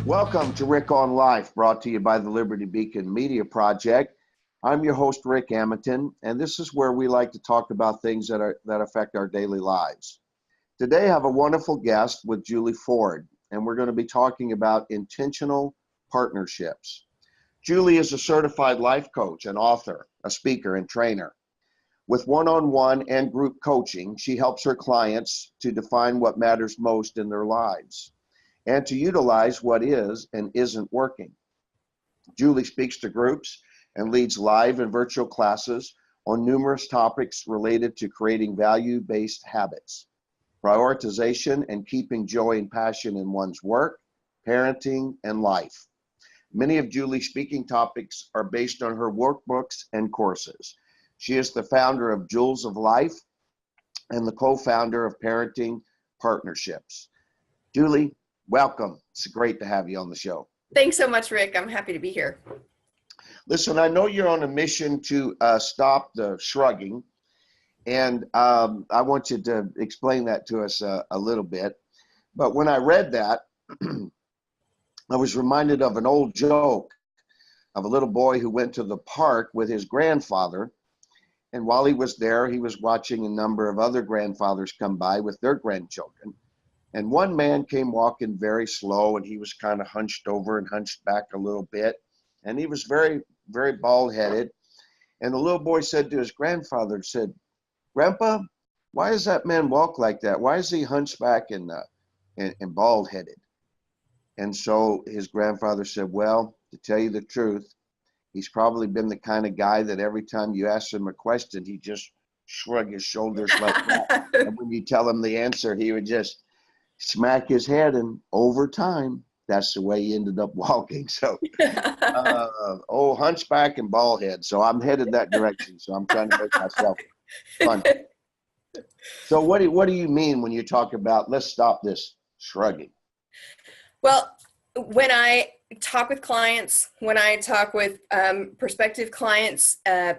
Welcome to Rick on Life, brought to you by the Liberty Beacon Media Project. I'm your host, Rick Amitin, and this is where we like to talk about things that affect our daily lives. Today I have a wonderful guest with Julie Ford, and we're going to be talking about intentional partnerships. Julie is a certified life coach, an author, a speaker, and trainer. With one-on-one and group coaching, she helps her clients to define what matters most in their lives and to utilize what is and isn't working. Julie speaks to groups and leads live and virtual classes on numerous topics related to creating value-based habits, prioritization, and keeping joy and passion in one's work, parenting, and life. Many of Julie's speaking topics are based on her workbooks and courses. She is the founder of Jewels of Life and the co-founder of Parenting Partnerships. Julie, welcome. It's great to have you on the show. Thanks so much, Rick. I'm happy to be here. Listen, I know you're on a mission to stop the shrugging, and I want you to explain that to us a little bit. But when I read that, I was reminded of an old joke of a little boy who went to the park with his grandfather, and while he was there, he was watching a number of other grandfathers come by with their grandchildren. And one man came walking very slow, and he was kind of hunched over and hunched back a little bit. And he was very, very bald-headed. And the little boy said to his grandfather, said, "Grandpa, why does that man walk like that? Why is he hunched back and bald-headed?" And so his grandfather said, "Well, to tell you the truth, he's probably been the kind of guy that every time you ask him a question, he just shrug his shoulders like that. And when you tell him the answer, he would just smack his head, and over time, that's the way he ended up walking." So, hunchback and bald head. So I'm headed that direction. So I'm trying to make myself fun. So what do you mean when you talk about let's stop this shrugging? Well, when I talk with clients, when I talk with prospective clients,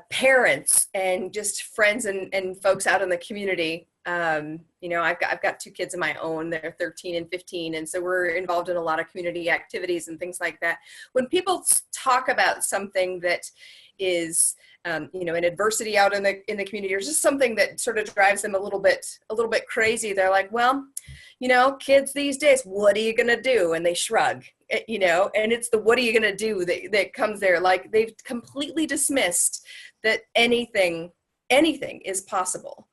parents, and just friends and folks out in the community, I've got two kids of my own. They're 13 and 15. And so we're involved in a lot of community activities and things like that. When people talk about something that is, an adversity out in the community, or just something that sort of drives them a little bit crazy, they're like, well, kids these days, what are you going to do? And they shrug, and it's the what are you going to do that comes there. Like they've completely dismissed that anything is possible.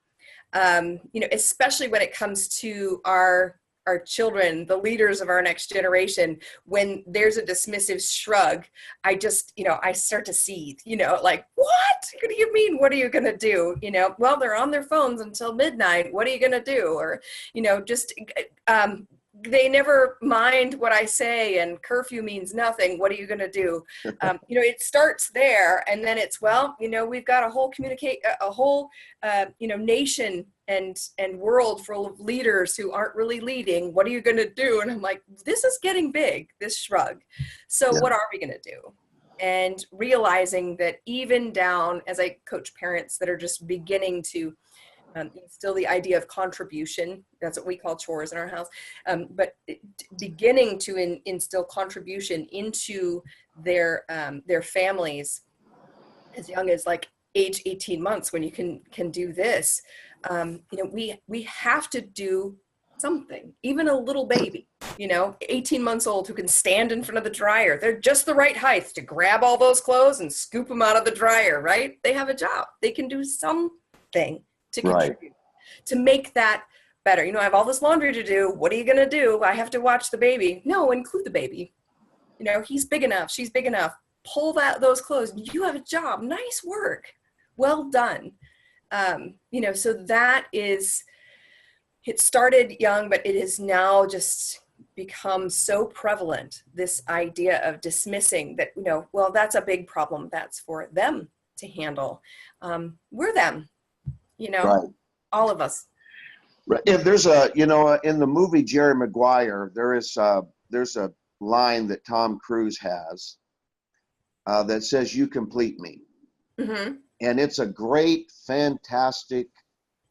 Especially when it comes to our children, the leaders of our next generation, when there's a dismissive shrug, I just, I start to seethe, like, what do you mean? What are you going to do? Well, they're on their phones until midnight. What are you going to do? Or, they never mind what I say, and curfew means nothing. What are you going to do? It starts there, and then it's, well, we've got a whole nation and world full of leaders who aren't really leading. What are you going to do? And I'm like, this is getting big, this shrug. So what are we going to do? And realizing that even down, as I coach parents that are just beginning to instill the idea of contribution. That's what we call chores in our house. But beginning to instill contribution into their families as young as like age 18 months, when you can do this, we have to do something. Even a little baby, 18 months old, who can stand in front of the dryer. They're just the right height to grab all those clothes and scoop them out of the dryer, right? They have a job. They can do something to contribute, to make that better. I have all this laundry to do. What are you going to do? I have to watch the baby. No, include the baby. He's big enough. She's big enough. Pull those clothes. You have a job. Nice work. Well done. So that is, it started young, but it is now just become so prevalent, this idea of dismissing that, well, that's a big problem. That's for them to handle. We're them, Right. all of us. Right. If there's in the movie Jerry Maguire, there's a line that Tom Cruise has that says, "You complete me." Mm-hmm. And it's a great, fantastic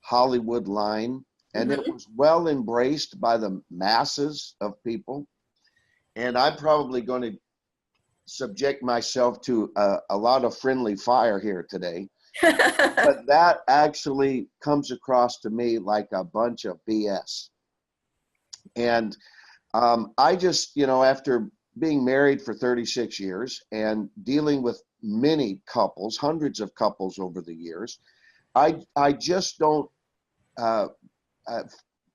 Hollywood line. And Mm-hmm. it was well embraced by the masses of people. And I'm probably going to subject myself to a lot of friendly fire here today. But that actually comes across to me like a bunch of BS. And I just, after being married for 36 years and dealing with many couples, hundreds of couples over the years, I just don't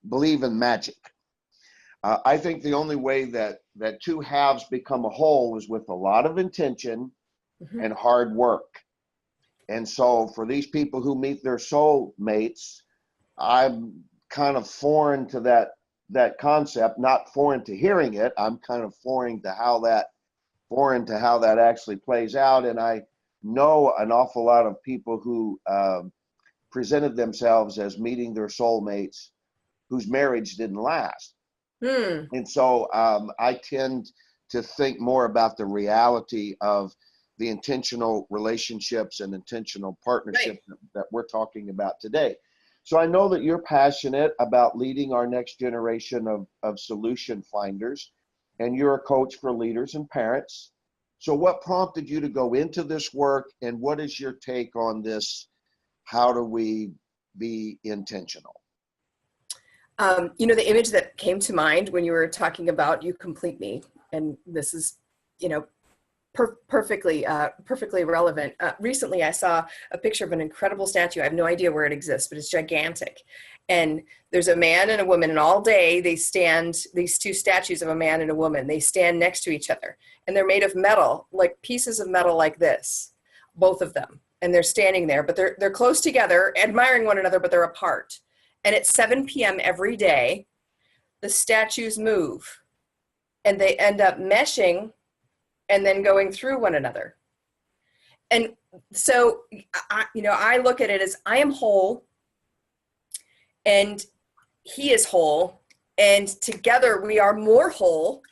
believe in magic. I think the only way that two halves become a whole is with a lot of intention Mm-hmm. and hard work. And so for these people who meet their soul mates, I'm kind of foreign to that concept, not foreign to hearing it. I'm kind of foreign to how that actually plays out. And I know an awful lot of people who presented themselves as meeting their soulmates whose marriage didn't last. And so I tend to think more about the reality of the intentional relationships and intentional partnerships that we're talking about today. So I know that you're passionate about leading our next generation of solution finders, and you're a coach for leaders and parents. So what prompted you to go into this work, and what is your take on this? How do we be intentional? The image that came to mind when you were talking about "You complete me," and this is, perfectly relevant. Recently, I saw a picture of an incredible statue. I have no idea where it exists, but it's gigantic. And there's a man and a woman, and all day they stand, these two statues of a man and a woman, they stand next to each other. And they're made of metal, like pieces of metal like this, both of them. And they're standing there, but they're close together, admiring one another, but they're apart. And at 7 p.m. every day, the statues move, and they end up meshing and then going through one another. And so, I look at it as I am whole and he is whole, and together we are more whole,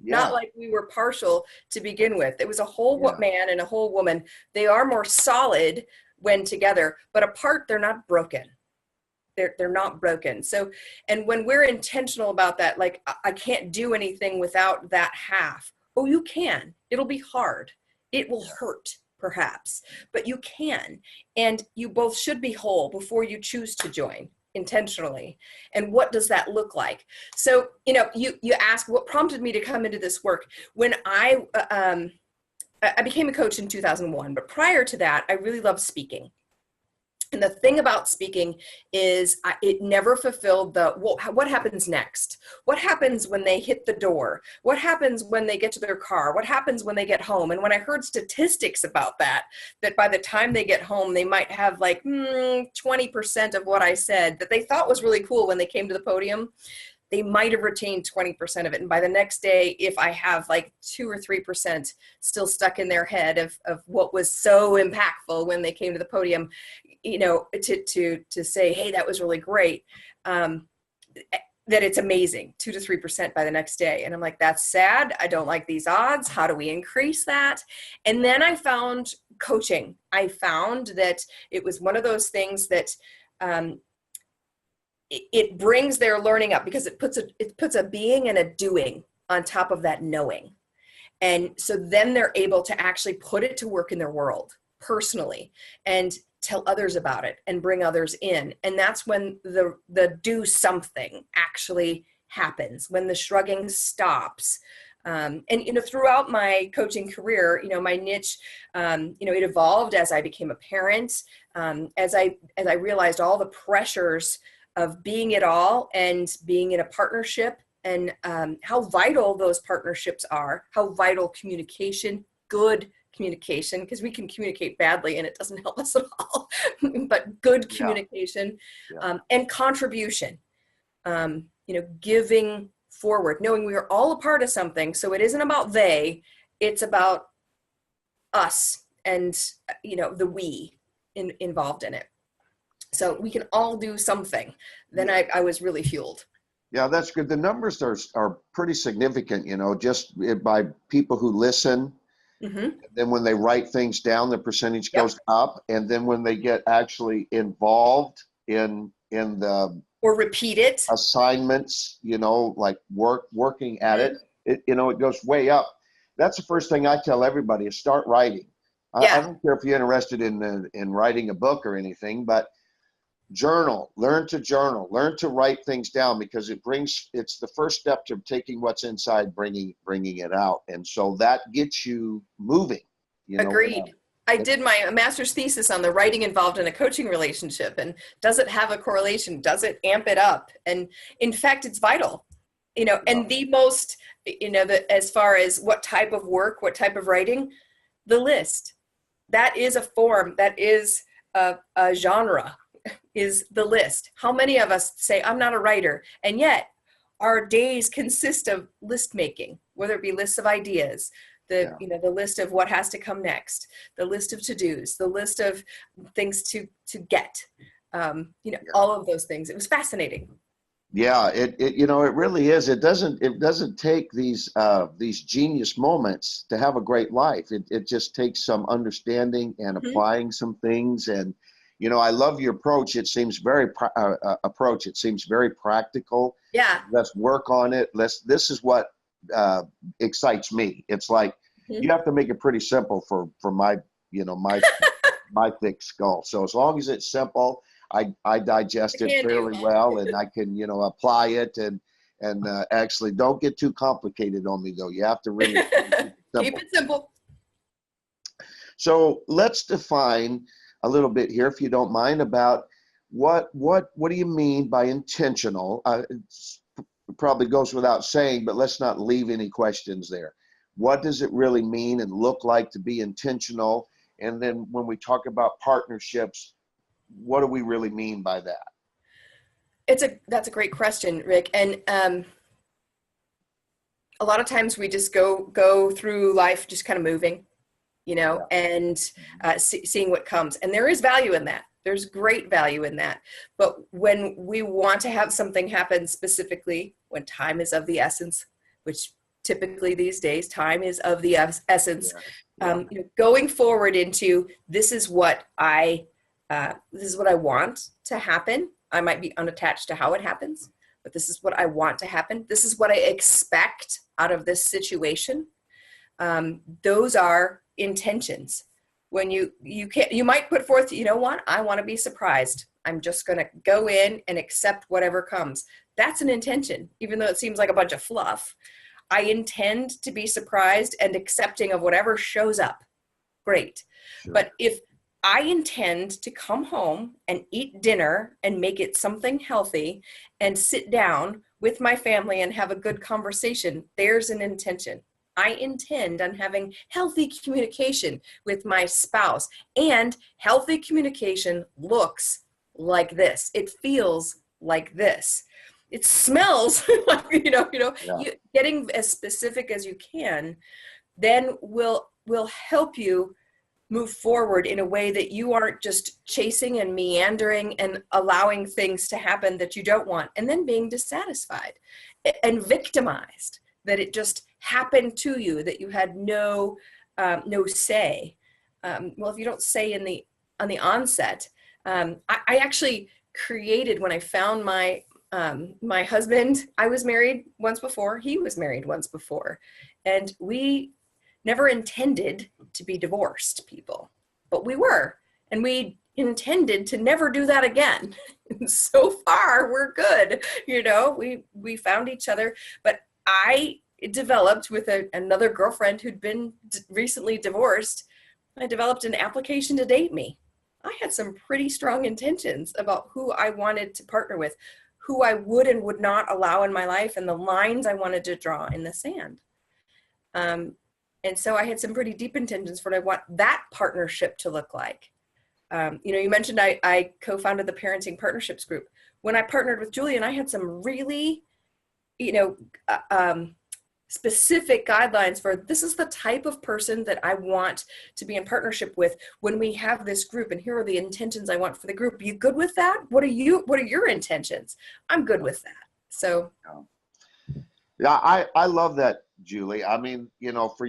not like we were partial to begin with. It was a whole man and a whole woman. They are more solid when together, but apart, they're not broken. They're not broken. So, and when we're intentional about that, like, I can't do anything without that half. Oh, you can. It'll be hard. It will hurt, perhaps, but you can. And you both should be whole before you choose to join intentionally. And what does that look like? So, you ask what prompted me to come into this work. When I became a coach in 2001, but prior to that, I really loved speaking. And the thing about speaking is it never fulfilled what happens next? What happens when they hit the door? What happens when they get to their car? What happens when they get home? And when I heard statistics about that by the time they get home, they might have like 20% of what I said that they thought was really cool when they came to the podium, they might have retained 20% of it. And by the next day, if I have like 2 or 3% still stuck in their head of what was so impactful when they came to the podium, to say, hey, that was really great, that it's amazing, 2 to 3% by the next day. And I'm like, that's sad. I don't like these odds. How do we increase that? And then I found coaching. I found that it was one of those things that it brings their learning up, because it puts a being and a doing on top of that knowing. And so then they're able to actually put it to work in their world personally and tell others about it and bring others in. And that's when the do something actually happens, when the shrugging stops. And throughout my coaching career, my niche, it evolved as I became a parent, as I realized all the pressures of being it all and being in a partnership, and how vital those partnerships are, how vital communication, good communication, because we can communicate badly and it doesn't help us at all, but good communication, and contribution, giving forward, knowing we are all a part of something. So it isn't about they, it's about us and, the we involved in it. So we can all do something. Then I was really fueled. Yeah, that's good. The numbers are pretty significant, just by people who listen. Mm-hmm. Then when they write things down, the percentage goes up. And then when they get actually involved in the or repeat it assignments, like working at it, it goes way up. That's the first thing I tell everybody is start writing. I don't care if you're interested in writing a book or anything, but learn to write things down, because it's the first step to taking what's inside, bringing it out. And so that gets you moving. Agreed. I did my master's thesis on the writing involved in a coaching relationship, and does it have a correlation? Does it amp it up? And in fact, it's vital, and the most, as far as what type of work, what type of writing, the list, that is a form, that is a genre, is the list. How many of us say, I'm not a writer? And yet our days consist of list making, whether it be lists of ideas, the list of what has to come next, the list of to-dos, the list of things to get, all of those things. It was fascinating. Yeah, it really is. It doesn't take these genius moments to have a great life. It just takes some understanding and applying some things. And I love your approach. It seems very It seems very practical. Yeah. Let's work on it. This is what excites me. It's like you have to make it pretty simple for my my thick skull. So as long as it's simple, I digest it fairly well, and I can apply it and actually don't get too complicated on me though. You have to really keep it simple. So let's define a little bit here, if you don't mind, about what do you mean by intentional? It probably goes without saying, but let's not leave any questions there. What does it really mean and look like to be intentional? And then when we talk about partnerships, what do we really mean by that? That's a great question, Rick. And a lot of times we just go through life just kind of moving, and seeing what comes. And there is value in that. There's great value in that. But when we want to have something happen specifically, when time is of the essence, which typically these days, time is of the essence, going forward into this is what I want to happen. I might be unattached to how it happens, but this is what I want to happen. This is what I expect out of this situation. Those are intentions. When you might put forth, what? I want to be surprised. I'm just going to go in and accept whatever comes. That's an intention, even though it seems like a bunch of fluff. I intend to be surprised and accepting of whatever shows up. Great. Sure. But if I intend to come home and eat dinner and make it something healthy and sit down with my family and have a good conversation, there's an intention. I intend on having healthy communication with my spouse, and healthy communication looks like this. It feels like this. It smells like, getting as specific as you can, then will help you move forward in a way that you aren't just chasing and meandering and allowing things to happen that you don't want, and then being dissatisfied and victimized that it just happened to you, that you had no say. Well, if you don't say on the onset, I actually created, when I found my husband, I was married once before, he was married once before, and we never intended to be divorced people, but we were, and we intended to never do that again. So far, we're good. We found each other, but I developed with another girlfriend who'd been recently divorced. I developed an application to date me. I had some pretty strong intentions about who I wanted to partner with, who I would and would not allow in my life, and the lines I wanted to draw in the sand. And so I had some pretty deep intentions for what I want that partnership to look like. You mentioned I co-founded the Parenting Partnerships Group. When I partnered with Julian, I had some really you know, specific guidelines for this is the type of person that I want to be in partnership with when we have this group, and here are the intentions I want for the group. Are you good with that? What are your intentions? I'm good with that. So yeah, I love that, Julie. I mean, you know, for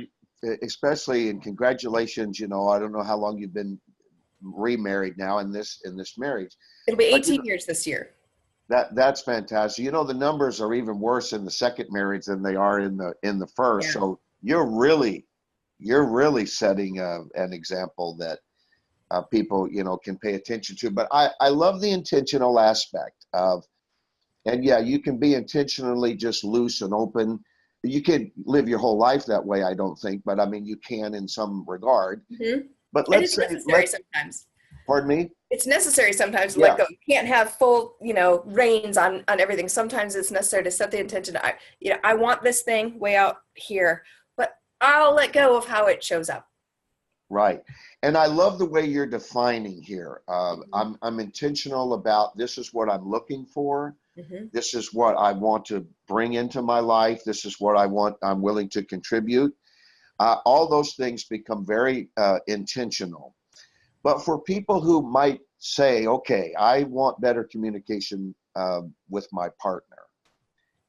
especially, and congratulations, you know, I don't know how long you've been remarried now in this marriage. it'll be But, 18 years this year. that's fantastic. You know, the numbers are even worse in the second marriage than they are in the first. Yeah. So you're really setting an example that people, you know, can pay attention to. But I love the intentional aspect of, and yeah, you can be intentionally just loose and open. You can live your whole life that way, I don't think, but I mean, you can in some regard. Mm-hmm. But And let's it's say, necessary sometimes. pardon me? It's necessary sometimes to Yeah, let go. You can't have full, you know, reins on everything. Sometimes it's necessary to set the intention. I want this thing way out here, but I'll let go of how it shows up. right. And I love the way you're defining here. I'm intentional about this is what I'm looking for. Mm-hmm. This is what I want to bring into my life. This is what I'm willing to contribute. All those things become very intentional. But for people who might say, okay, I want better communication with my partner,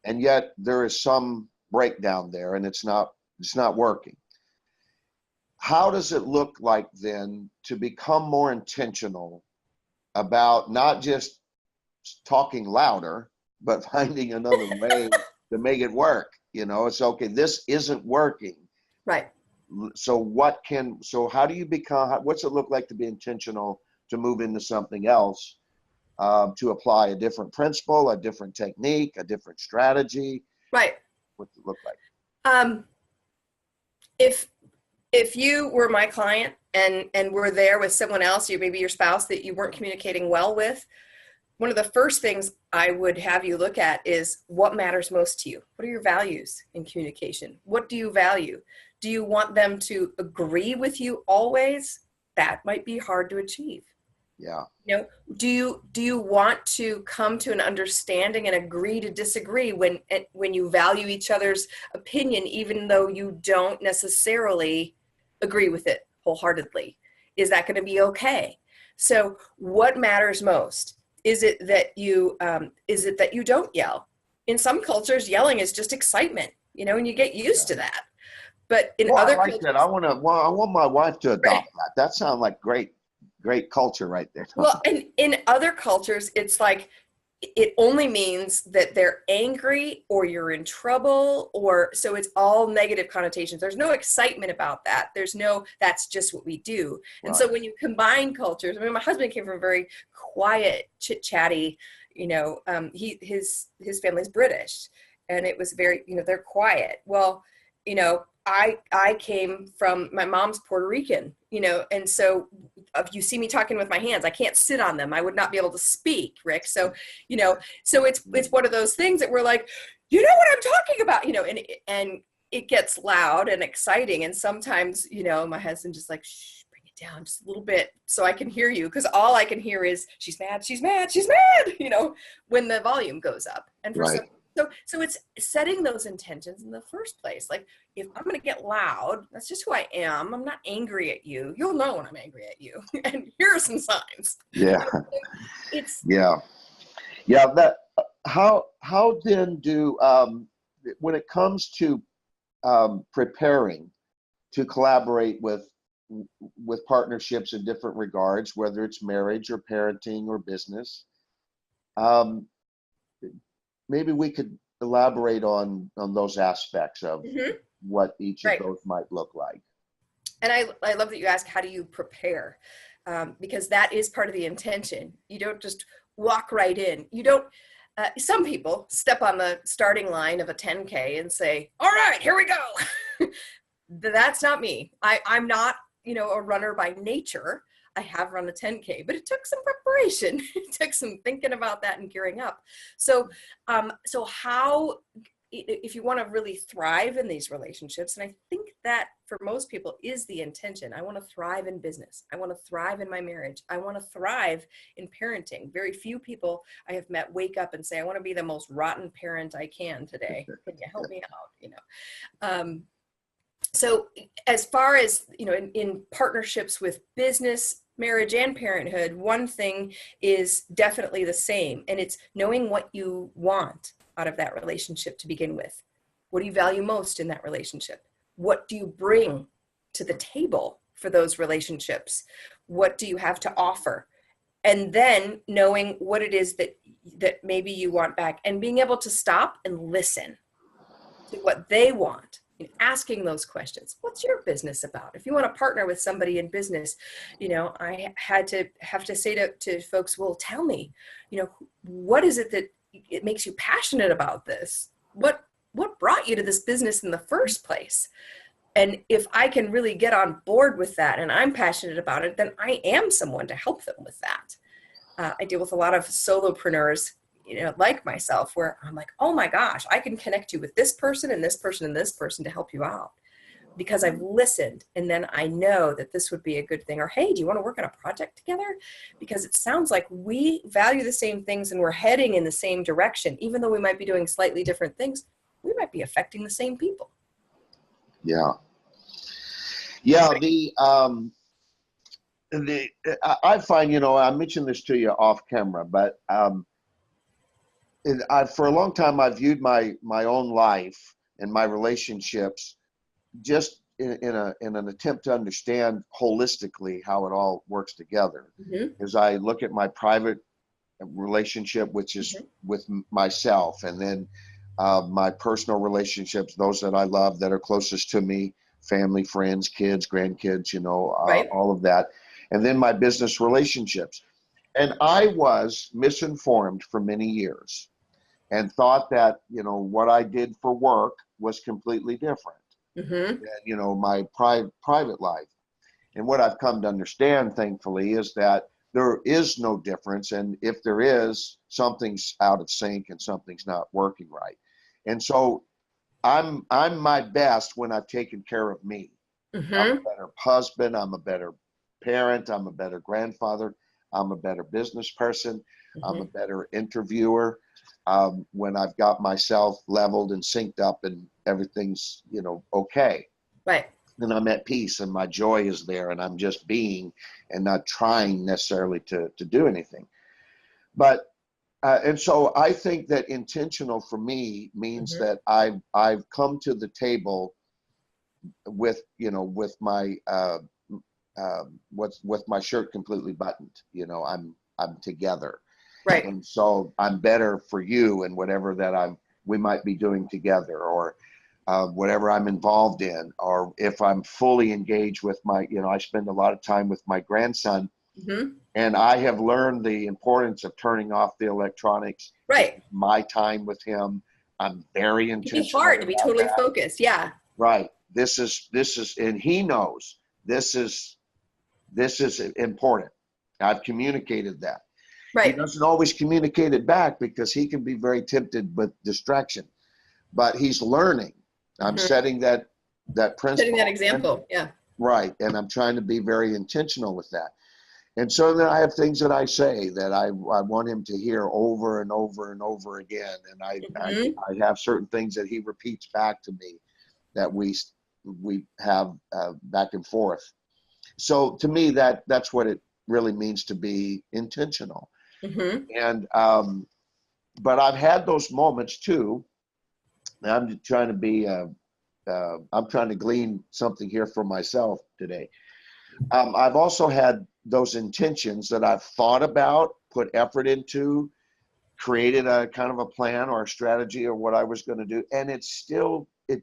and yet there is some breakdown there and it's not working. How does it look like then to become more intentional about not just talking louder, but finding another way to make it work? You know, it's okay, this isn't working. Right. So how do you what's it look like to be intentional to move into something else, to apply a different principle, a different technique, a different strategy? Right. What's it look like? If you were my client and were there with someone else, maybe your spouse that you weren't communicating well with, one of the first things I would have you look at is what matters most to you. What are your values in communication? What do you value? Do you want them to agree with you always? That might be hard to achieve. Yeah. You know, do you want to come to an understanding and agree to disagree when you value each other's opinion, even though you don't necessarily agree with it wholeheartedly? Is that going to be okay? So what matters most? Is it that you don't yell? In some cultures, yelling is just excitement, you know, and you get used to that. But in other I like cultures, that. I want my wife to adopt that. That sounds like great culture right there. well, and in other cultures, it's like it only means that they're angry or you're in trouble, or so it's all negative connotations. There's no excitement about that. There's no, that's just what we do. And so when you combine cultures, I mean, my husband came from a very quiet, chit-chatty, you know, his family's British, and it was very, you know, they're quiet. Well, you know, I came from, my mom's Puerto Rican, you know, and so if you see me talking with my hands, I can't sit on them. I would not be able to speak, Rick. So, you know, so it's one of those things that we're like, you know what I'm talking about, you know, and it gets loud and exciting. And sometimes, you know, my husband just like, shh, bring it down just a little bit so I can hear you. Because all I can hear is she's mad, she's mad, she's mad, you know, when the volume goes up. And for so it's setting those intentions in the first place. Like, if I'm going to get loud, that's just who I am. I'm not angry at you. You'll know when I'm angry at you. And here are some signs. Yeah. It's Yeah. That how then do when it comes to preparing to collaborate with partnerships in different regards, whether it's marriage or parenting or business, maybe we could elaborate on those aspects of what each of those might look like. And I love that you ask, how do you prepare? Because that is part of the intention. You don't just walk right in. You don't, some people step on the starting line of a 10K and say, all right, here we go. That's not me. I'm not, you know, a runner by nature. I have run a 10K, but it took some preparation. It took some thinking about that and gearing up. So, so how if you want to really thrive in these relationships, and I think that for most people is the intention. I want to thrive in business. I want to thrive in my marriage. I want to thrive in parenting. Very few people I have met wake up and say, I want to be the most rotten parent I can today. Can you help me out? You know? So as far as, you know, in partnerships with business, marriage, and parenthood, one thing is definitely the same, and it's knowing what you want out of that relationship to begin with. What do you value most in that relationship? What do you bring to the table for those relationships? What do you have to offer? And then knowing what it is that maybe you want back, and being able to stop and listen to what they want. Asking those questions. What's your business about? If you want to partner with somebody in business, you know, I have to say to folks, well, tell me, you know, what is it that it makes you passionate about this? What brought you to this business in the first place? And if I can really get on board with that and I'm passionate about it, then I am someone to help them with that. I deal with a lot of solopreneurs, you know, like myself, where I'm like, oh my gosh, I can connect you with this person and this person and this person to help you out because I've listened. And then I know that this would be a good thing. Or, hey, do you want to work on a project together? Because it sounds like we value the same things and we're heading in the same direction. Even though we might be doing slightly different things, we might be affecting the same people. Yeah. Yeah. I find, you know, I mentioned this to you off camera, but for a long time, I viewed my own life and my relationships just in an attempt to understand holistically how it all works together. Mm-hmm. As I look at my private relationship, which is with myself, and then my personal relationships, those that I love that are closest to me, family, friends, kids, grandkids, you know, all of that. And then my business relationships. And I was misinformed for many years and thought that, you know, what I did for work was completely different than, you know, my private life. And what I've come to understand, thankfully, is that there is no difference. And if there is, something's out of sync and something's not working right. And so I'm my best when I've taken care of me. I'm a better husband. I'm a better parent. I'm a better grandfather. I'm a better business person. I'm a better interviewer when I've got myself leveled and synced up and everything's, you know, okay. Right. Then I'm at peace and my joy is there and I'm just being and not trying necessarily to do anything. But and so I think that intentional for me means that I've come to the table with, you know, with my with my shirt completely buttoned. You know, I'm together. Right. And so I'm better for you and whatever that we might be doing together, or whatever I'm involved in, or if I'm fully engaged with my, you know, I spend a lot of time with my grandson. And I have learned the importance of turning off the electronics. Right. My time with him. I'm very intentional. It's hard to be totally focused. Yeah. Right. This is, and he knows this is important. I've communicated that. Right. He doesn't always communicate it back because he can be very tempted with distraction, but he's learning. I'm setting that principle. Setting that example. Yeah. Right. And I'm trying to be very intentional with that. And so then I have things that I say that I want him to hear over and over and over again. And I have certain things that he repeats back to me that we have back and forth. So to me, that's what it really means to be intentional. And but I've had those moments too. And I'm trying to be I'm trying to glean something here for myself today. I've also had those intentions that I've thought about, put effort into, created a kind of a plan or a strategy or what I was going to do, and it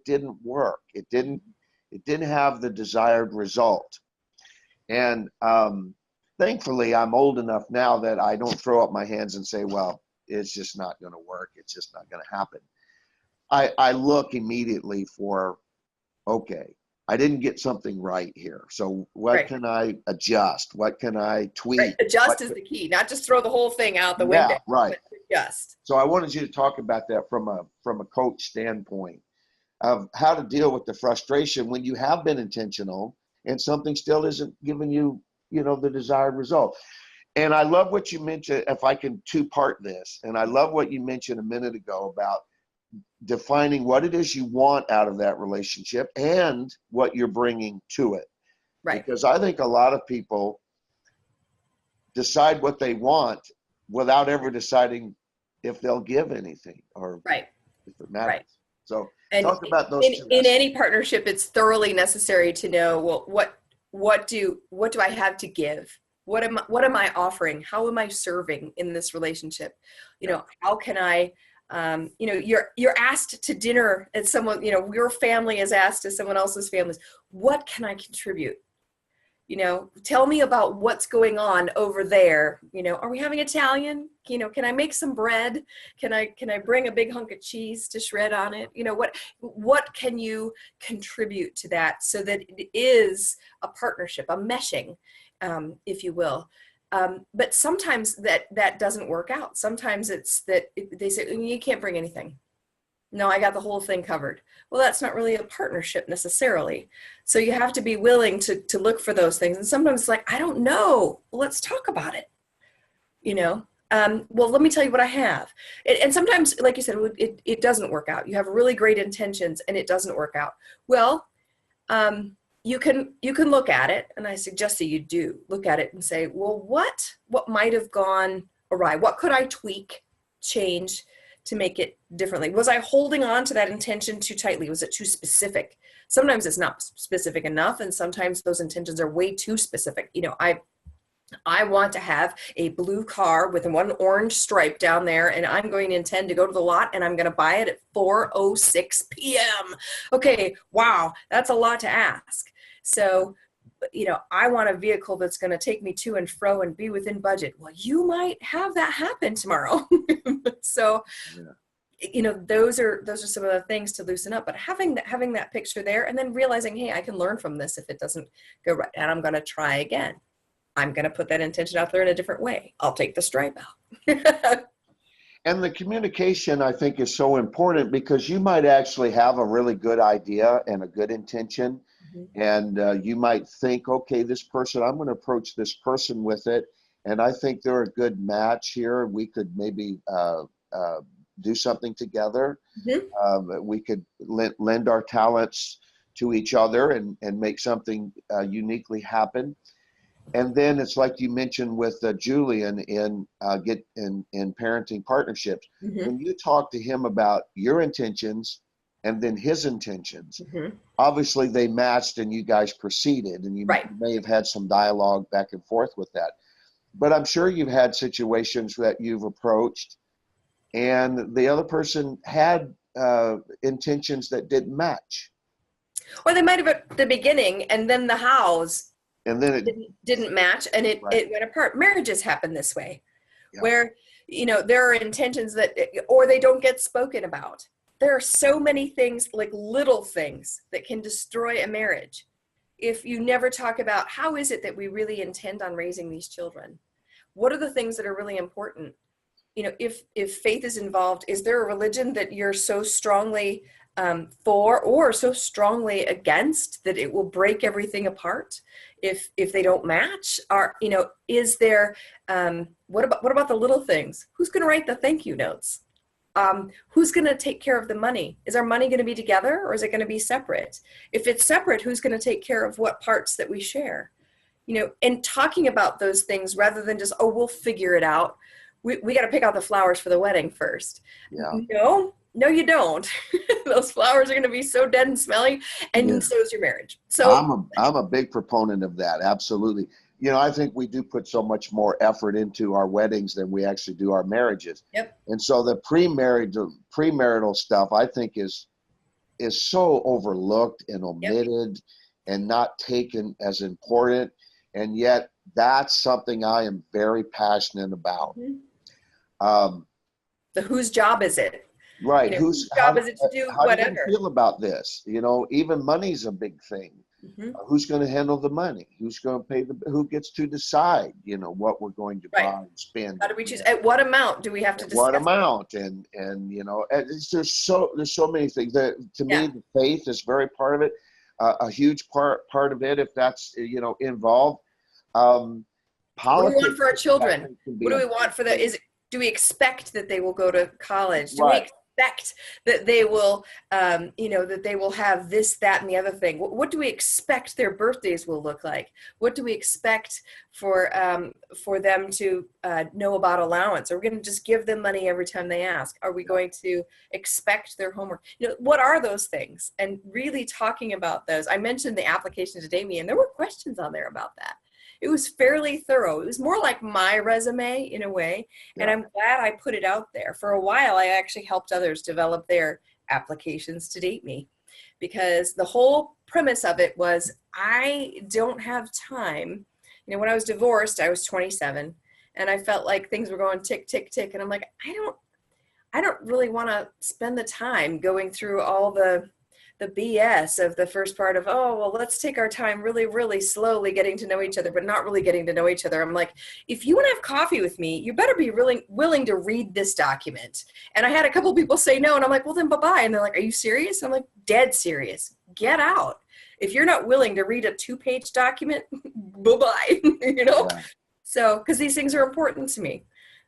didn't work. It didn't have the desired result. And thankfully, I'm old enough now that I don't throw up my hands and say, well, it's just not going to work. It's just not going to happen. I look immediately for, okay, I didn't get something right here. So what can I adjust? What can I tweak? Right. Adjust is the key, not just throw the whole thing out the window. Right. Just. So I wanted you to talk about that from a coach standpoint of how to deal with the frustration when you have been intentional and something still isn't giving you, the desired result. And I love what you mentioned, if I can two-part this, and I love what you mentioned a minute ago about defining what it is you want out of that relationship and what you're bringing to it. Right. Because I think a lot of people decide what they want without ever deciding if they'll give anything or right. if it matters. Right. So and talk about those two in any partnership, it's thoroughly necessary to know, well, what do I have to give? What am I offering? How am I serving in this relationship? How can I, you're asked to dinner at someone, your family is asked to someone else's families. What can I contribute? Tell me about what's going on over there. Are we having Italian? Can I make some bread? Can I bring a big hunk of cheese to shred on it? What can you contribute to that so that it is a partnership, a meshing, if you will. But sometimes that doesn't work out. Sometimes it's that they say, you can't bring anything. No, I got the whole thing covered. Well, that's not really a partnership necessarily. So you have to be willing to look for those things. And sometimes it's like, I don't know. Well, let's talk about it. Well, let me tell you what I have. And sometimes, like you said, it doesn't work out. You have really great intentions and it doesn't work out. Well, you can look at it, and I suggest that you do look at it and say, well, what might have gone awry? What could I tweak, change to make it differently? Was I holding on to that intention too tightly? Was it too specific? Sometimes it's not specific enough, and sometimes those intentions are way too specific. I want to have a blue car with one orange stripe down there, and I'm going to intend to go to the lot, and I'm going to buy it at 4:06 p.m. Okay, wow, that's a lot to ask. So, I want a vehicle that's going to take me to and fro and be within budget. Well, you might have that happen tomorrow. So, those are some of the things to loosen up. But having that picture there, and then realizing, hey, I can learn from this if it doesn't go right, and I'm going to try again. I'm going to put that intention out there in a different way. I'll take the stripe out. And the communication, I think, is so important because you might actually have a really good idea and a good intention. Mm-hmm. And you might think, okay, this person, I'm going to approach this person with it. And I think they're a good match here. We could maybe do something together. Mm-hmm. We could lend our talents to each other and make something uniquely happen. And then it's like you mentioned with Julian in parenting partnerships. Mm-hmm. When you talk to him about your intentions and then his intentions, mm-hmm. obviously they matched and you guys proceeded, and you right. may have had some dialogue back and forth with that. But I'm sure you've had situations that you've approached and the other person had intentions that didn't match. Or they might have at the beginning, and then the hows. And then it didn't match, and it went apart. Marriages happen this way, where there are intentions that, or they don't get spoken about. There are so many things, like little things, that can destroy a marriage if you never talk about how is it that we really intend on raising these children. What are the things that are really important? If faith is involved, is there a religion that you're so strongly for or so strongly against that it will break everything apart if they don't match? Or is there what about the little things? Who's going to write the thank you notes? Who's going to take care of the money? Is our money going to be together, or is it going to be separate? If it's separate, who's going to take care of what parts that we share? And talking about those things rather than just, oh, we'll figure it out. We got to pick out the flowers for the wedding first. Yeah. No, you don't. Those flowers are going to be so dead and smelly, and so is your marriage. So I'm a big proponent of that. Absolutely. I think we do put so much more effort into our weddings than we actually do our marriages. Yep. And so the premarital stuff, I think, is so overlooked and omitted and not taken as important. And yet that's something I am very passionate about. Mm-hmm. Whose job is it? Right. Whose job is it to do how whatever? How do you feel about this? Even money's a big thing. Mm-hmm. Who's going to handle the money? Who's going to pay who gets to decide, what we're going to Right. buy and spend? How do we choose? At what amount do we have to discuss? What amount? And there's so many things that, to me, the faith is very part of it, a huge part of it, if that's, involved. Politics. What do we want for our children? What do we want for do we expect that they will go to college? Do we expect that they will, that they will have this, that, and the other thing? What do we expect their birthdays will look like? What do we expect for them to know about allowance? Are we going to just give them money every time they ask? Are we going to expect their homework? What are those things? And really talking about those. I mentioned the application to date me, and there were questions on there about that. It was fairly thorough. It was more like my resume in a way. And I'm glad I put it out there. For a while, I actually helped others develop their applications to date me, because the whole premise of it was, I don't have time. When I was divorced, I was 27, and I felt like things were going tick, tick, tick. And I'm like, I don't really want to spend the time going through all the BS of the first part of, oh, well, let's take our time really, really slowly getting to know each other, but not really getting to know each other. I'm like, if you want to have coffee with me, you better be really willing to read this document. And I had a couple people say no, and I'm like, well, then bye-bye. And they're like, are you serious? I'm like, dead serious. Get out. If you're not willing to read a 2-page document, bye-bye, So, because these things are important to me.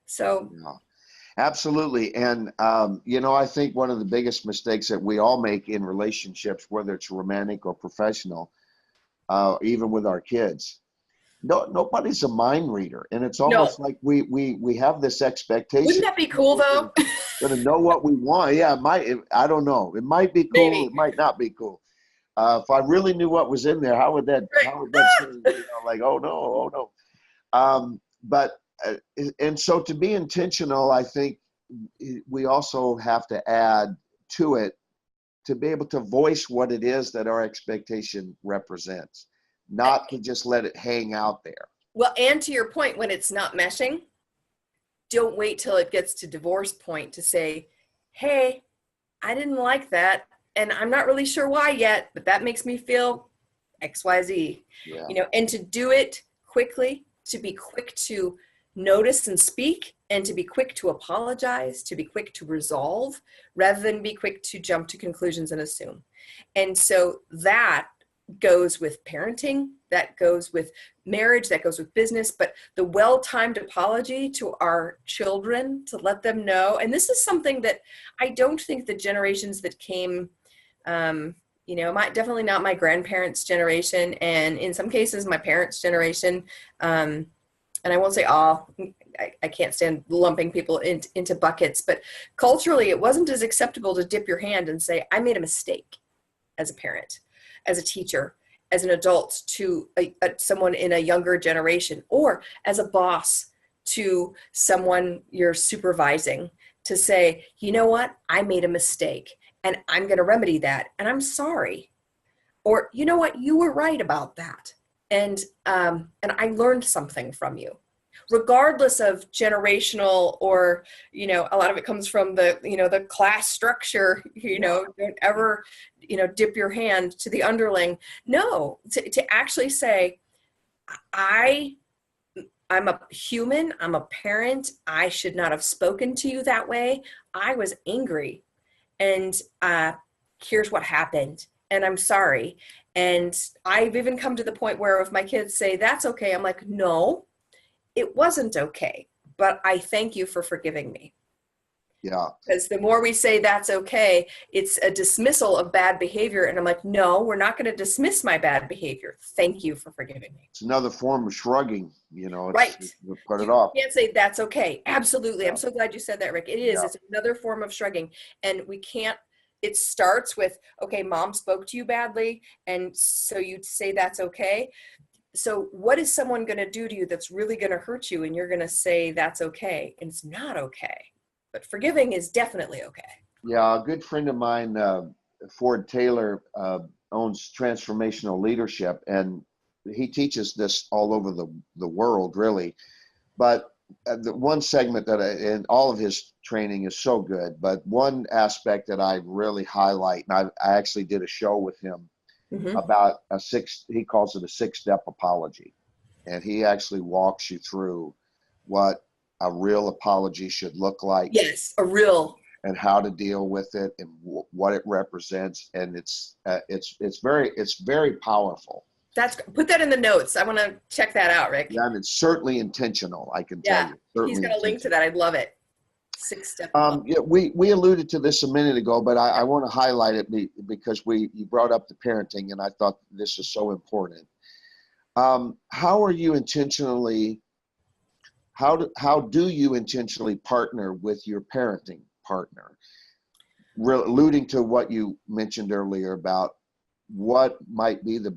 So. Yeah. Absolutely. And, I think one of the biggest mistakes that we all make in relationships, whether it's romantic or professional, even with our kids, nobody's a mind reader. And it's almost like we have this expectation. Wouldn't that be cool, though? Going to know what we want. Yeah, I don't know. It might be cool. Maybe. It might not be cool. If I really knew what was in there, how would that seem, like, oh no. And so to be intentional, I think we also have to add to it to be able to voice what it is that our expectation represents, not to just let it hang out there. Well, and to your point, when it's not meshing, don't wait till it gets to divorce point to say, hey, I didn't like that, and I'm not really sure why yet, but that makes me feel XYZ. And to do it quickly, to be quick to notice and speak, and to be quick to apologize, to be quick to resolve, rather than be quick to jump to conclusions and assume. And so that goes with parenting, that goes with marriage, that goes with business, but the well-timed apology to our children to let them know. And this is something that I don't think the generations that came, definitely not my grandparents' generation, and in some cases my parents' generation, and I won't say all, I can't stand lumping people into buckets, but culturally it wasn't as acceptable to dip your hand and say, I made a mistake as a parent, as a teacher, as an adult to someone in a younger generation, or as a boss to someone you're supervising, to say, you know what, I made a mistake and I'm going to remedy that, and I'm sorry. Or, you know what, you were right about that. And I learned something from you, regardless of generational, or, a lot of it comes from the class structure, don't ever, dip your hand to the underling. No, to actually say, I'm a human, I'm a parent, I should not have spoken to you that way. I was angry, and here's what happened, and I'm sorry. And I've even come to the point where if my kids say, that's okay, I'm like, no, it wasn't okay, but I thank you for forgiving me. Yeah. Because the more we say that's okay, it's a dismissal of bad behavior. And I'm like, no, we're not going to dismiss my bad behavior. Thank you for forgiving me. It's another form of shrugging, right. Put it off. You can't say that's okay. Absolutely. Yeah. I'm so glad you said that, Rick. It is. Yeah. It's another form of shrugging. And we can't, it starts with, okay, mom spoke to you badly, and so you'd say that's okay. So what is someone going to do to you that's really going to hurt you, and you're going to say that's okay, and it's not okay. But forgiving is definitely okay. Yeah, a good friend of mine, Ford Taylor, owns Transformational Leadership, and he teaches this all over the world, really. But the one segment that and all of his training is so good, but one aspect that I really highlight, and I actually did a show with him Mm-hmm. about he calls it a 6-step apology. And he actually walks you through what a real apology should look like. Yes, a real. And how to deal with it and what it represents. And it's very powerful. Put that in the notes. I want to check that out, Rick. Yeah, and it's certainly intentional, I can tell you. Certainly he's got a link to that. I'd love it. 6-step. Yeah, we alluded to this a minute ago, but I want to highlight it because you brought up the parenting, and I thought this is so important. How do you intentionally partner with your parenting partner? Alluding to what you mentioned earlier about what might be the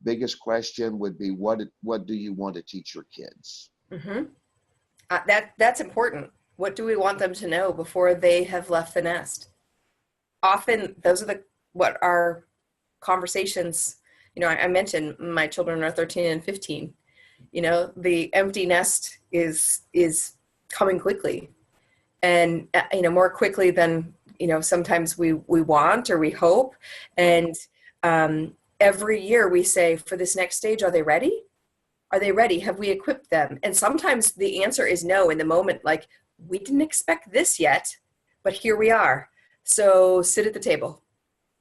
biggest question would be, what do you want to teach your kids? Mm-hmm. That's important. What do we want them to know before they have left the nest? Often those are what our conversations, I mentioned my children are 13 and 15. The empty nest is coming quickly, and more quickly than sometimes we want or we hope. And every year we say, for this next stage, are they ready? Are they ready? Have we equipped them? And sometimes the answer is no in the moment, like, we didn't expect this yet, but here we are. So sit at the table.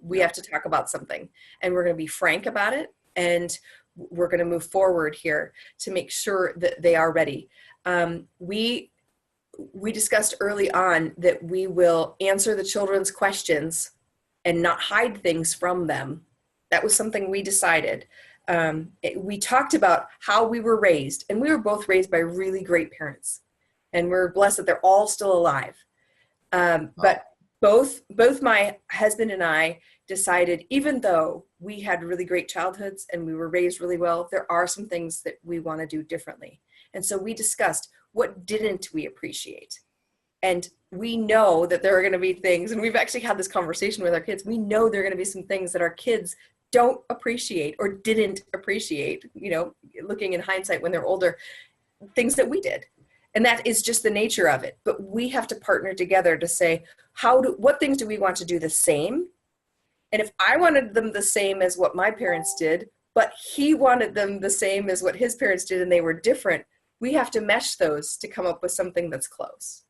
We have to talk about something, and we're going to be frank about it. And we're going to move forward here to make sure that they are ready. We discussed early on that we will answer the children's questions and not hide things from them. That was something we decided. We talked about how we were raised, and we were both raised by really great parents, and we're blessed that they're all still alive. But both my husband and I decided, even though we had really great childhoods and we were raised really well, there are some things that we want to do differently. And so we discussed, what didn't we appreciate? And we know that there are going to be things, and we've actually had this conversation with our kids, we know there are going to be some things that our kids don't appreciate or didn't appreciate, looking in hindsight when they're older, things that we did. And that is just the nature of it. But we have to partner together to say, what things do we want to do the same? And if I wanted them the same as what my parents did, but he wanted them the same as what his parents did, and they were different, we have to mesh those to come up with something that's close.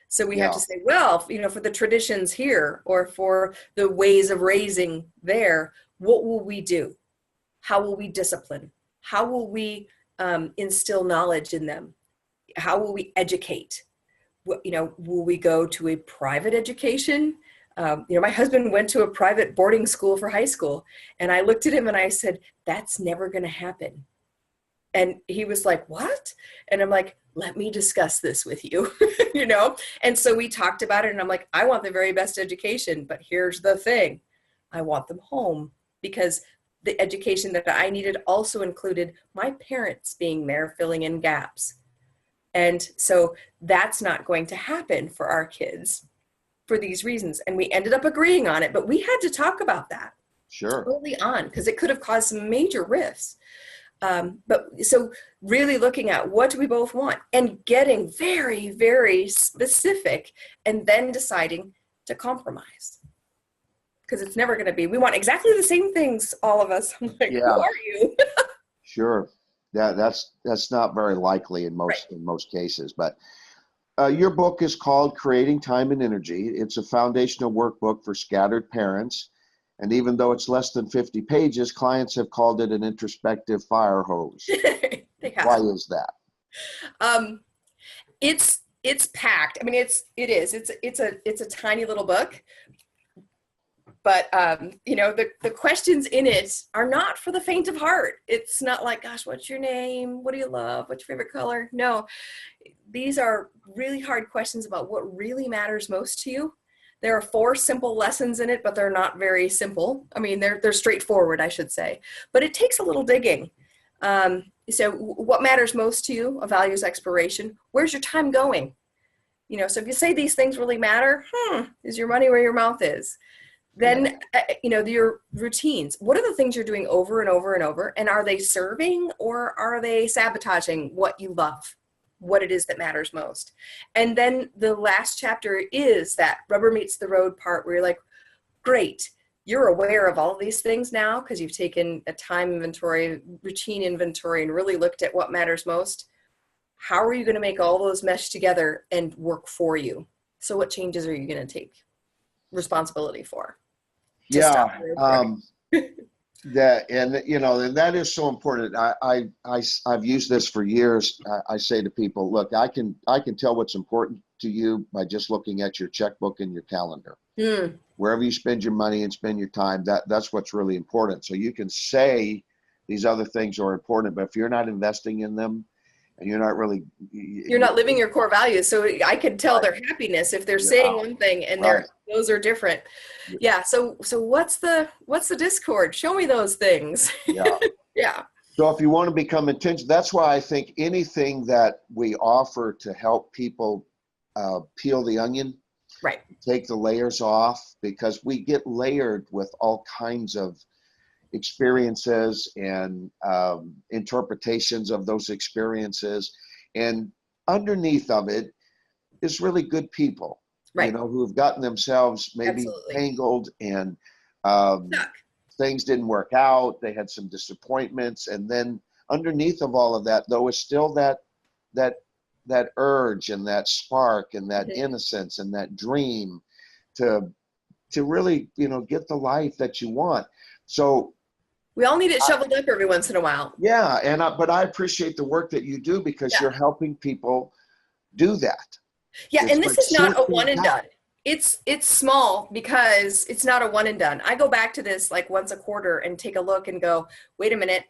So we have to say, well, for the traditions here, or for the ways of raising there, what will we do? How will we discipline? How will we instill knowledge in them? How will we educate? Will we go to a private education? My husband went to a private boarding school for high school, and I looked at him and I said, that's never going to happen. And he was like, what? And I'm like, let me discuss this with you, And so we talked about it, and I'm like, I want the very best education, but here's the thing. I want them home, because the education that I needed also included my parents being there, filling in gaps. And so that's not going to happen for our kids for these reasons. And we ended up agreeing on it, but we had to talk about that early on, because it could have caused some major rifts. But so really looking at what do we both want, and getting very, very specific, and then deciding to compromise. Because it's never going to be, we want exactly the same things, all of us. I'm like, who are you? Sure. Yeah, that's not very likely in most cases. But your book is called Creating Time and Energy. It's a foundational workbook for scattered parents. And even though it's less than 50 pages, clients have called it an introspective fire hose. Why is that? It's packed. I mean, it's a tiny little book, but the questions in it are not for the faint of heart. It's not like, gosh, what's your name? What do you love? What's your favorite color? No, these are really hard questions about what really matters most to you. There are 4 simple lessons in it, but they're not very simple. I mean, they're straightforward, I should say, but it takes a little digging. So what matters most to you? A values exploration. Where's your time going? So if you say these things really matter, is your money where your mouth is? Then, your routines. What are the things you're doing over and over and over? And are they serving, or are they sabotaging what you love? What it is that matters most. And then the last chapter is that rubber meets the road part where you're like, great, you're aware of all of these things now because you've taken a time inventory, routine inventory, and really looked at what matters most. How are you going to make all those mesh together and work for you? So what changes are you going to take responsibility for? Yeah. That, and you know, and that is so important. I've used this for years. I say to people, look, I can tell what's important to you by just looking at your checkbook and your calendar. Wherever you spend your money and spend your time, that's what's really important. So you can say these other things are important, but if you're not investing in them and you're not really, you're not living your core values. So I can tell their happiness if they're saying one thing and those are different. Yeah. So what's the discord? Show me those things. Yeah. Yeah. So if you want to become intentional, that's why I think anything that we offer to help people peel the onion, right, take the layers off, because we get layered with all kinds of experiences and interpretations of those experiences, and underneath of it is really good people, you know, who have gotten themselves maybe tangled and things didn't work out. They had some disappointments, and then underneath of all of that, though, is still that urge and that spark and that innocence and that dream to really, you know, get the life that you want. So we all need it shoveled up every once in a while. Yeah, and but I appreciate the work that you do, because you're helping people do that. Yeah, and this is not a one and done. It's small because it's not a one and done. I go back to this like once a quarter and take a look and go, wait a minute,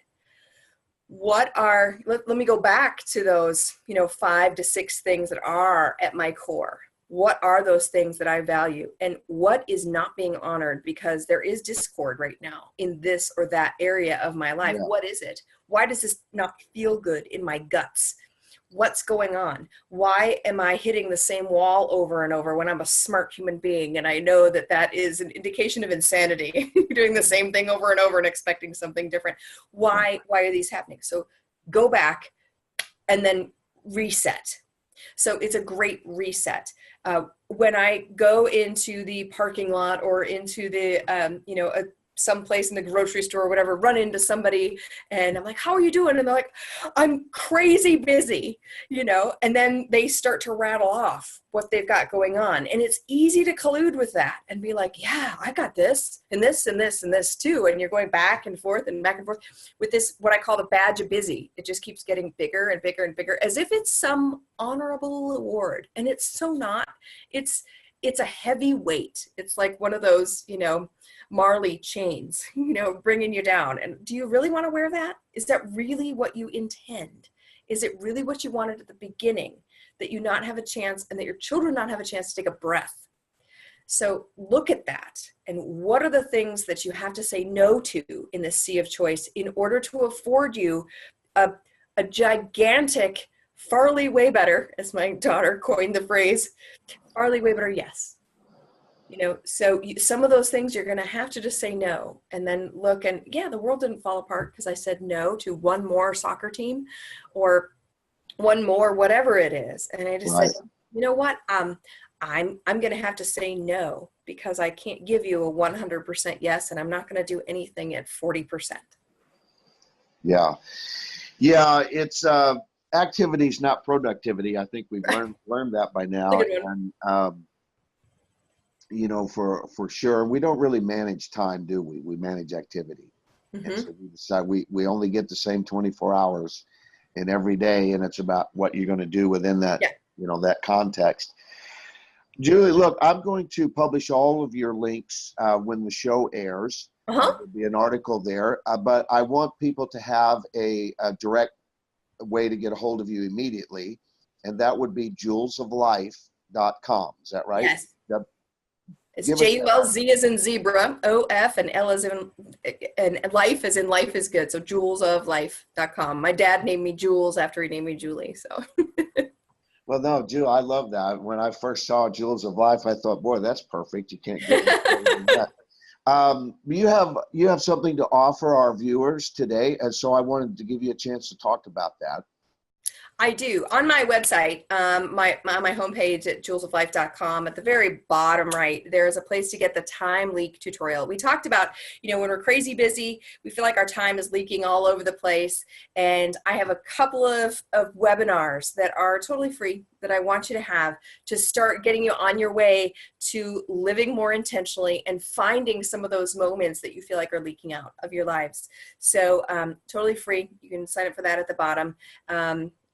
let me go back to those, you know, 5 to 6 things that are at my core. What are those things that I value, and what is not being honored because there is discord right now in this or that area of my life? What is it? Why does this not feel good in my guts? What's going on? Why am I hitting the same wall over and over when I'm a smart human being? And I know that that is an indication of insanity, doing the same thing over and over and expecting something different. Why are these happening? So go back and then reset. So it's a great reset. When I go into the parking lot or into the, you know, someplace in the grocery store or whatever, run into somebody and I'm like, how are you doing? And they're like, I'm crazy busy, you know, and then they start to rattle off what they've got going on. And it's easy to collude with that and be like, yeah, I got this and this and this and this too. And you're going back and forth with this, what I call the badge of busy. It just keeps getting bigger and bigger and bigger, as if it's some honorable award. And it's so not. It's a heavy weight. It's like one of those, you know, Marley chains, you know, bringing you down. And do you really want to wear that? Is that really what you intend? Is it really what you wanted at the beginning, that you not have a chance and that your children not have a chance to take a breath? So look at that. And what are the things that you have to say no to in this sea of choice in order to afford you a gigantic, farly way better, as my daughter coined the phrase, farly way better yes. You know, so some of those things you're going to have to just say no, and then look, and yeah, the world didn't fall apart because I said no to one more soccer team or one more whatever it is. And I just said, you know what, I'm going to have to say no, because I can't give you a 100% yes, and I'm not going to do anything at 40%. Yeah, it's activities, not productivity. I think we've learned that by now. And you know, for sure, we don't really manage time, do we? We manage activity. And so we decide we only get the same 24 hours in every day, and it's about what you're going to do within that, you know, that context. Julie, look, I'm going to publish all of your links when the show airs. There'll be an article there, but I want people to have a direct way to get a hold of you immediately, and that would be julesoflife.com. Is that right? Yes. It's JULZ as in zebra, OF, and L as in, and life as in life is good. So julesoflife.com. My dad named me Jules after he named me Julie. So. Well, no, Jules, I love that. When I first saw Jules of Life, I thought, boy, that's perfect. You can't get any better than that. You have something to offer our viewers today, and so I wanted to give you a chance to talk about that. I do. On my website, my homepage at jewelsoflife.com, at the very bottom right, there's a place to get the time leak tutorial. We talked about, when we're crazy busy, we feel like our time is leaking all over the place. And I have a couple of webinars that are totally free that I want you to have to start getting you on your way to living more intentionally and finding some of those moments that you feel like are leaking out of your lives. So totally free. You can sign up for that at the bottom.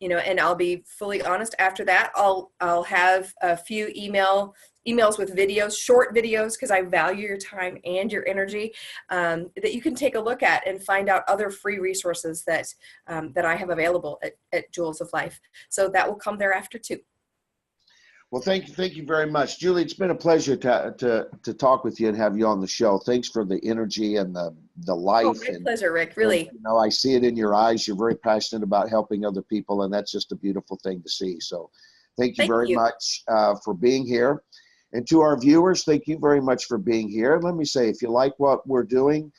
And I'll be fully honest, after that, I'll have a few emails with videos, short videos, because I value your time and your energy, that you can take a look at and find out other free resources that I have available at Jewels of Life. So that will come thereafter too. Well, thank you very much, Julie. It's been a pleasure to talk with you and have you on the show. Thanks for the energy and the life. Oh, my pleasure, Rick. Really. And, I see it in your eyes. You're very passionate about helping other people, and that's just a beautiful thing to see. So, thank you very much for being here. And to our viewers, thank you very much for being here. And let me say, if you like what we're doing,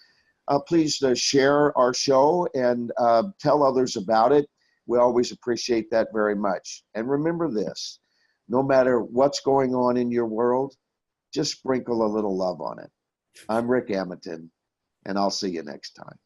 please share our show and tell others about it. We always appreciate that very much. And remember this. No matter what's going on in your world, just sprinkle a little love on it. I'm Rick Amitin, and I'll see you next time.